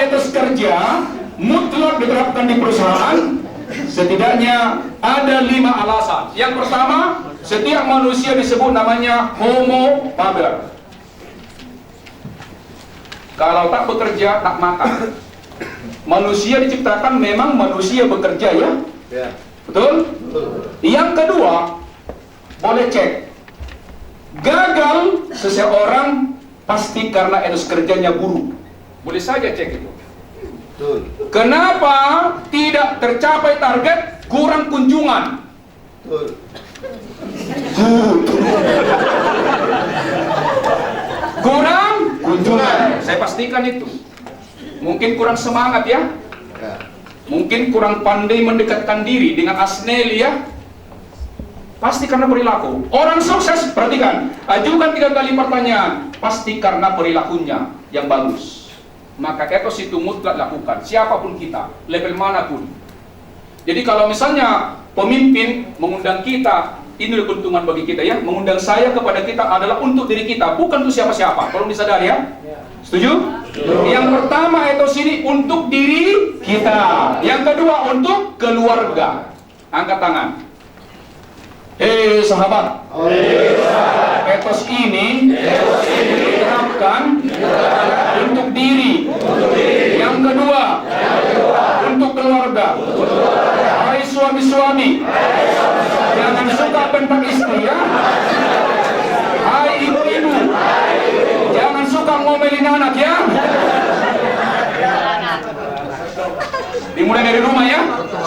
etos kerja mutlak diterapkan di perusahaan, setidaknya ada 5 alasan. Yang pertama, setiap manusia disebut namanya homo faber. Kalau tak bekerja, tak makan. Manusia diciptakan memang manusia bekerja, ya? Betul? Yang kedua, boleh cek. Gagal seseorang pasti karena etos kerjanya buruk. Boleh saja cek itu. Kenapa tidak tercapai target? Kurang kunjungan. Kurang kunjungan. Saya pastikan itu. Mungkin kurang semangat, ya. Mungkin kurang pandai mendekatkan diri dengan Asneli, ya. Pasti karena perilaku. Orang sukses, perhatikan, ajukan 3 kali pertanyaan. Pasti karena perilakunya yang bagus. Maka etos itu mutlak lakukan, siapapun kita, level manapun. Jadi kalau misalnya pemimpin mengundang kita, ini keuntungan bagi kita, ya. Mengundang saya kepada kita adalah untuk diri kita, bukan untuk siapa-siapa. Tolong disadari, ya. Setuju? Yang pertama etos ini untuk diri kita. Yang kedua untuk keluarga. Angkat tangan. Sahabat. Etos ini diterapkan untuk diri. Yang kedua untuk keluarga. Hai suami-suami, jangan suka bentak istri, ya. Hai ibu-ibu, jangan suka ngomelin anak, ya. Dimulai dari rumah, ya.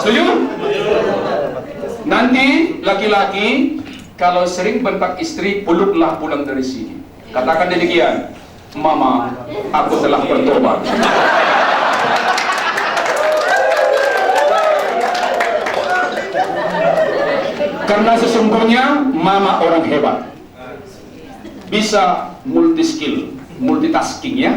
Setuju? Nanti laki-laki kalau sering bentak istri, peluklah pulang dari sini. Katakan demikian, Mama, aku telah bertobat. Karena sesungguhnya Mama orang hebat, bisa multi skill, multitasking, ya.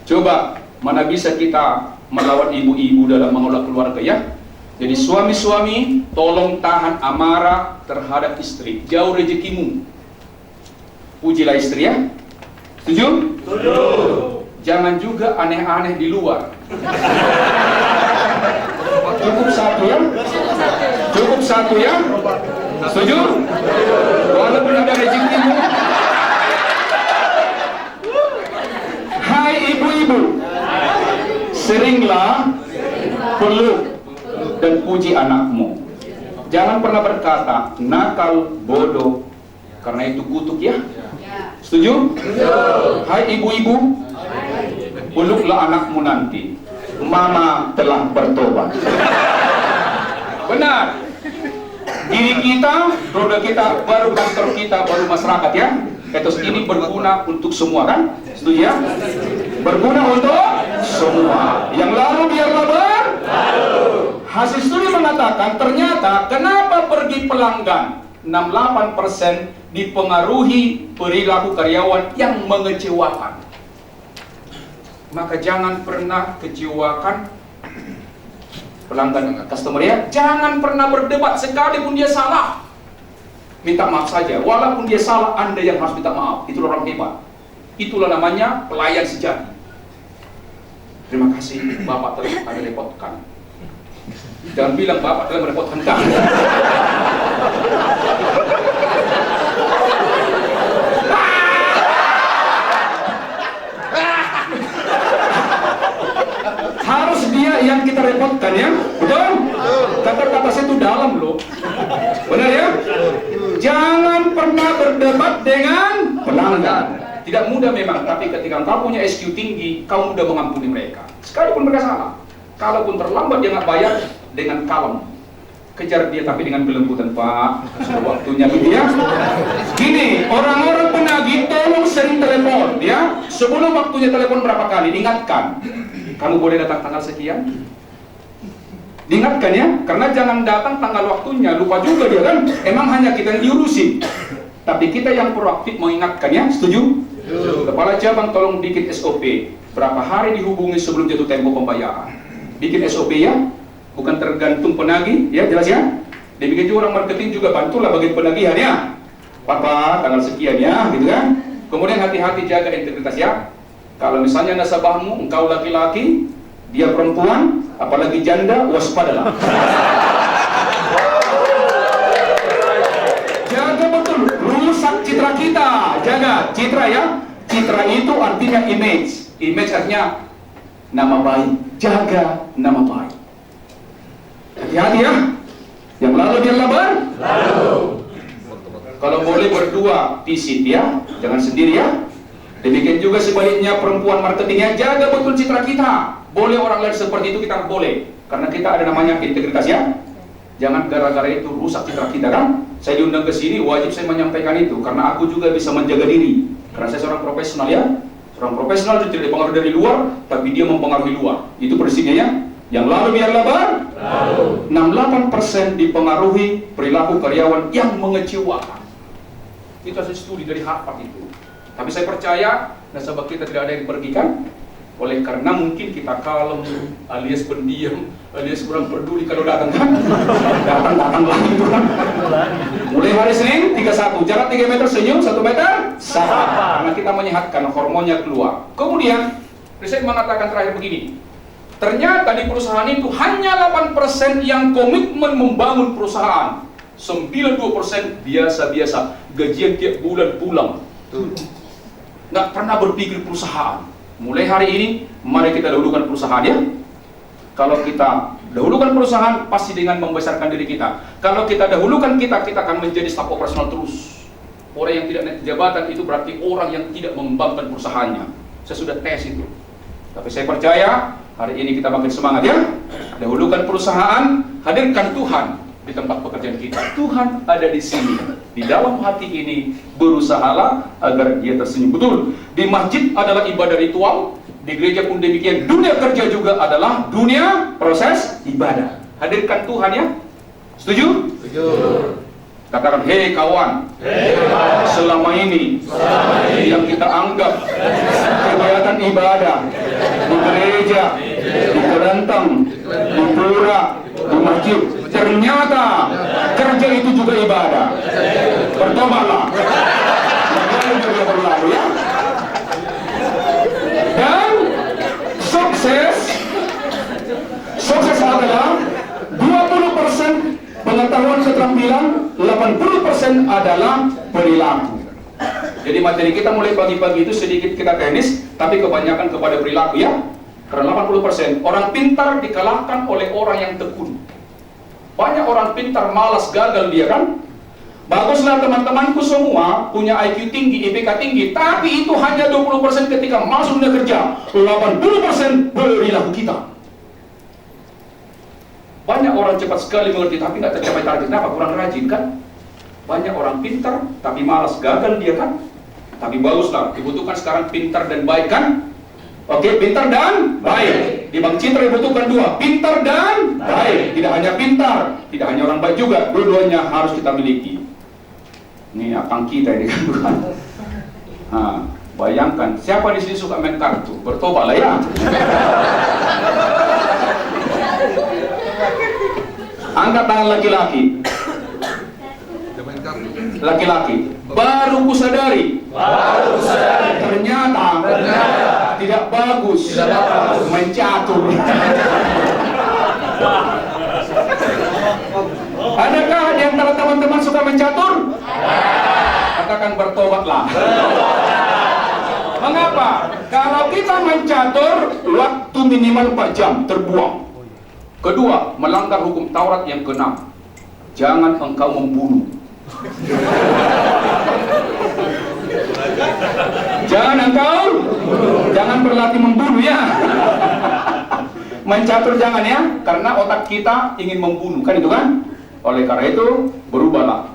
Coba mana bisa kita melawan ibu-ibu dalam mengelola keluarga, ya. Jadi suami-suami, tolong tahan amarah terhadap istri. Jauh rezekimu. Pujilah istri, ya. Setuju? Setuju. Jangan juga aneh-aneh di luar. Cukup satu, ya. Cukup satu, ya. Setuju? Walaupun ada rezekimu. Hai ibu-ibu, seringlah peluk dan puji anakmu. Jangan pernah berkata nakal, bodoh, karena itu kutuk, ya. Setuju? Hai ibu-ibu, peluklah anakmu nanti. Mama telah bertobat. Benar. Diri kita, roda kita, baru kantor kita, baru masyarakat, ya. Etos ini berguna untuk semua, kan? Setuju, ya? Berguna untuk semua. Yang lalu biarlah berlalu. Hasil studi mengatakan ternyata kenapa pergi pelanggan 68% dipengaruhi perilaku karyawan yang mengecewakan. Maka jangan pernah kecewakan pelanggan, customer, ya. Jangan pernah berdebat, sekalipun dia salah, minta maaf saja. Walaupun dia salah, Anda yang harus minta maaf. Itulah orang hebat. Itulah namanya pelayan sejati. Terima kasih Bapak telah kami repotkan. Jangan bilang Bapak telah merepotkan kami. Harus dia yang kita repotkan, ya. Betul? Kata-kata saya itu dalam, loh. Benar, ya? Jangan pernah berdebat dengan pelanggan. Tidak mudah memang, tapi ketika kau punya SQ tinggi, kau mudah mengampuni mereka. Sekalipun mereka salah. Kalaupun terlambat dia nggak bayar, dengan kalem. Kejar dia tapi dengan kelembutan, Pak. Sudah waktunya, gitu, ya. Gini, orang-orang penagih tolong sering telepon, ya. Sebelum waktunya telepon berapa kali, diingatkan. Kamu boleh datang tanggal sekian. Diingatkan, ya. Karena jangan datang tanggal waktunya, lupa juga dia, kan. Emang hanya kita yang diurusin. Tapi kita yang proaktif mengingatkan, ya. Setuju? Kepala cabang tolong bikin SOP. Berapa hari dihubungi sebelum jatuh tempo pembayaran. Bikin SOP, ya. Bukan tergantung penagih, ya, jelas, ya. Demikian juga orang marketing juga bantulah bagian penagihan, ya. Papa tanggal sekian, ya, gitu, kan. Kemudian hati-hati jaga integritas, ya. Kalau misalnya nasabahmu, engkau laki-laki, dia perempuan, apalagi janda, waspadalah. Jaga betul, rusak citra kita. Jaga citra ya. Citra itu artinya image. Image artinya nama baik. Jaga nama baik. Hati-hati ya. Yang lalu dia labar. Lalu. Kalau boleh berdua visit ya, jangan sendiri ya. Demikian juga sebaliknya perempuan marketingnya, jaga betul citra kita. Boleh orang lain seperti itu, kita boleh. Karena kita ada namanya integritas ya. Jangan gara-gara itu rusak citra kita kan. Saya diundang ke sini, wajib saya menyampaikan itu. Karena aku juga bisa menjaga diri. Karena saya seorang profesional ya. Seorang profesional itu tidak dipengaruhi dari luar, tapi dia mempengaruhi luar. Itu prinsipnya ya. Yang lalu biarlah bar. Lalu. 68% dipengaruhi perilaku karyawan yang mengecewakan. Itu hasil studi dari Harvard itu. Tapi saya percaya nasabah kita tidak ada yang pergi kan? Oleh karena mungkin kita kalem, alias pendiam, alias kurang peduli kalau datang kan? Datang lagi itu kan? Mulai hari Senin 31, jarak 3 meter senyum, 1 meter sapa. Karena kita menyehatkan, hormonnya keluar. Kemudian riset mengatakan terakhir begini. Ternyata di perusahaan itu hanya 8% yang komitmen membangun perusahaan. 92% biasa-biasa, gajian tiap bulan pulang. Nggak pernah berpikir perusahaan. Mulai hari ini, mari kita dahulukan perusahaan ya. Kalau kita dahulukan perusahaan, pasti dengan membesarkan diri kita. Kalau kita dahulukan kita akan menjadi staf operasional terus. Orang yang tidak naik jabatan itu berarti orang yang tidak mengembangkan perusahaannya. Saya sudah tes itu. Tapi saya percaya, hari ini kita makin semangat ya. Dahulukan perusahaan, hadirkan Tuhan di tempat pekerjaan kita. Tuhan ada di sini, di dalam hati ini. Berusahalah agar dia tersenyum. Betul, di masjid adalah ibadah ritual, di gereja pun demikian. Dunia kerja juga adalah dunia proses ibadah. Hadirkan Tuhan ya. Setuju? Setuju. Katakan, hei kawan, selama ini yang kita anggap kegiatan ibadah di gereja, di kerentang, di pura, di masjid, ternyata kerja itu juga ibadah. Bertobatlah. Jangan juga berlalu ya. Dan sukses adalah 20% pengetahuan keterampilan, 80% adalah perilaku. Jadi materi kita mulai pagi-pagi itu sedikit kita teknis, tapi kebanyakan kepada perilaku ya. Karena 80% orang pintar dikalahkan oleh orang yang tekun. Banyak orang pintar malas, gagal dia kan. Baguslah teman-temanku semua punya IQ tinggi, IPK tinggi, tapi itu hanya 20% ketika masuk dunia kerja. 80% perilaku kita. Banyak orang cepat sekali mengerti tapi nggak tercapai target. Kenapa? Kurang rajin kan? Banyak orang pintar tapi malas, gagal dia kan? Tapi baguslah, dibutuhkan sekarang pintar dan baik kan? Oke, pintar dan baik. Di Bank Citra dibutuhkan 2, pintar dan baik. Tidak hanya pintar, tidak hanya orang baik juga, dua-duanya harus kita miliki. Ini akang kita ini kan bukan? Nah, bayangkan, siapa di sini suka main kartu? Bertobatlah ya. Angkat tangan laki-laki. Laki-laki. Baru kusadari. Ternyata tidak bagus. Main catur. Adakah di antara teman-teman suka main catur? Katakan bertobatlah. Mengapa? Kalau kita main catur, waktu minimal 4 jam terbuang. Kedua, melanggar hukum Taurat yang ke-6. Jangan engkau membunuh. Jangan berlatih membunuh ya. Main catur jangan ya, karena otak kita ingin membunuh, kan itu kan? Oleh karena itu, berubahlah.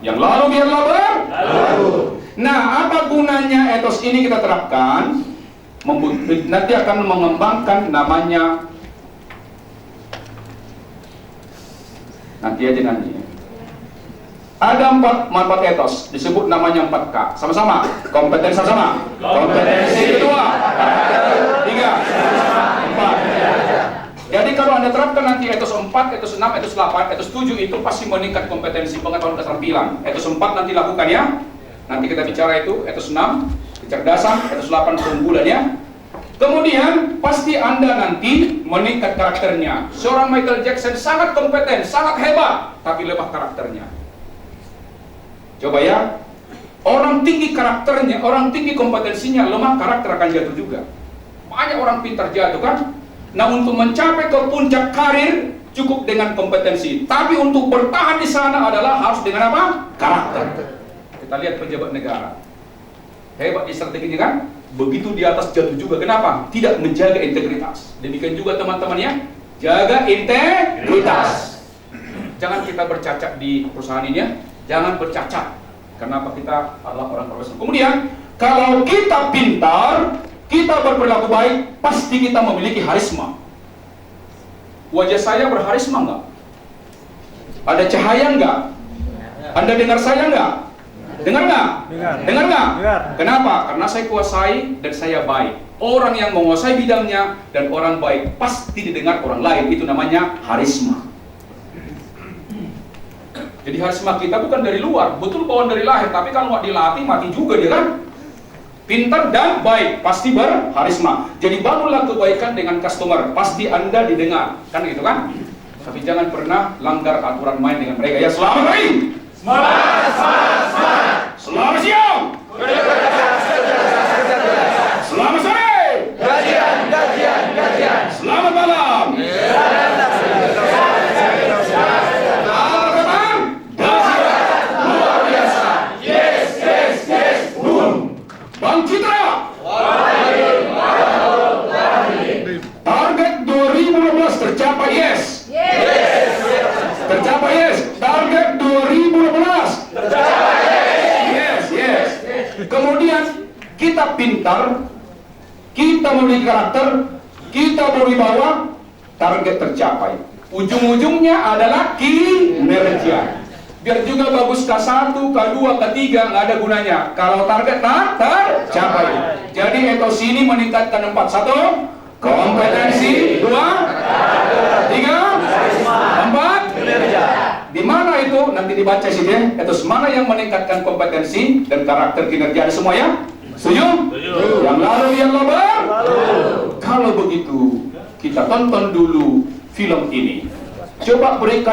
Yang lalu biarlah berlalu. Nah, apa gunanya etos ini kita terapkan? Nanti akan mengembangkan namanya. Nanti. Ada 4 manfaat etos, disebut namanya 4K. Sama-sama, kompetensi sama. Kompetensi kedua, 3, 4. Jadi kalau Anda terapkan nanti etos 4, etos 6, etos 8, etos 7 itu pasti meningkat kompetensi pengetahuan keterampilan. Etos 4 nanti lakukan ya. Nanti kita bicara itu, etos 6, kecerdasan, 108 keunggulan ya. Kemudian pasti Anda nanti meningkat karakternya. Seorang Michael Jackson sangat kompeten, sangat hebat, tapi lemah karakternya. Coba ya, orang tinggi karakternya, orang tinggi kompetensinya, lemah karakter akan jatuh juga. Banyak orang pintar jatuh kan? Nah, untuk mencapai ke puncak karir cukup dengan kompetensi, tapi untuk bertahan di sana adalah harus dengan apa? Karakter. Kita lihat pejabat negara, hebat di strateginya kan? Begitu di atas jatuh juga. Kenapa? Tidak menjaga integritas. Demikian juga teman-teman ya, jaga integritas. Jangan kita bercacat di perusahaan ini ya, jangan bercacat. Kenapa? Kita adalah orang profesional. Kemudian, kalau kita pintar, kita berperilaku baik, pasti kita memiliki harisma. Wajah saya berharisma nggak? Ada cahaya nggak? Anda dengar saya nggak? Dengar nggak? Dengar nggak? Kenapa? Karena saya kuasai dan saya baik. Orang yang menguasai bidangnya dan orang baik pasti didengar orang lain. Itu namanya harisma. Jadi harisma kita bukan dari luar, betul bawaan dari lahir. Tapi kalau nggak dilatih mati juga dia kan. Pintar dan baik pasti berharisma. Jadi bangunlah kebaikan dengan customer, pasti Anda didengar, kan gitu kan? Tapi jangan pernah langgar aturan main dengan mereka ya. Selamat pagi. Semangat, semangat, semangat. Selamat siang. Selamat sore. Gajian, gajian, gajian. Selamat malam. Luar biasa. Yes, yes, yes. Boom. Bang Citra. Target 2015 tercapai yes. Yes. Tercapai yes. Target 2015 tercapai yes. Yes. Kemudian kita pintar, kita memiliki karakter, kita berwibawa, target tercapai. Ujung-ujungnya adalah kinerja. Biar juga bagus K1, K2, K3 nggak ada gunanya kalau target tak tercapai. Jadi etos ini meningkatkan 4. 1, kompetensi. 2, 3, 4, kinerja. Di mana itu? Nanti dibaca sih deh. Etos mana yang meningkatkan kompetensi dan karakter kinerja semua ya? Setuju? Yang lalu yang lebar. Kalau begitu kita tonton dulu film ini. Coba berikan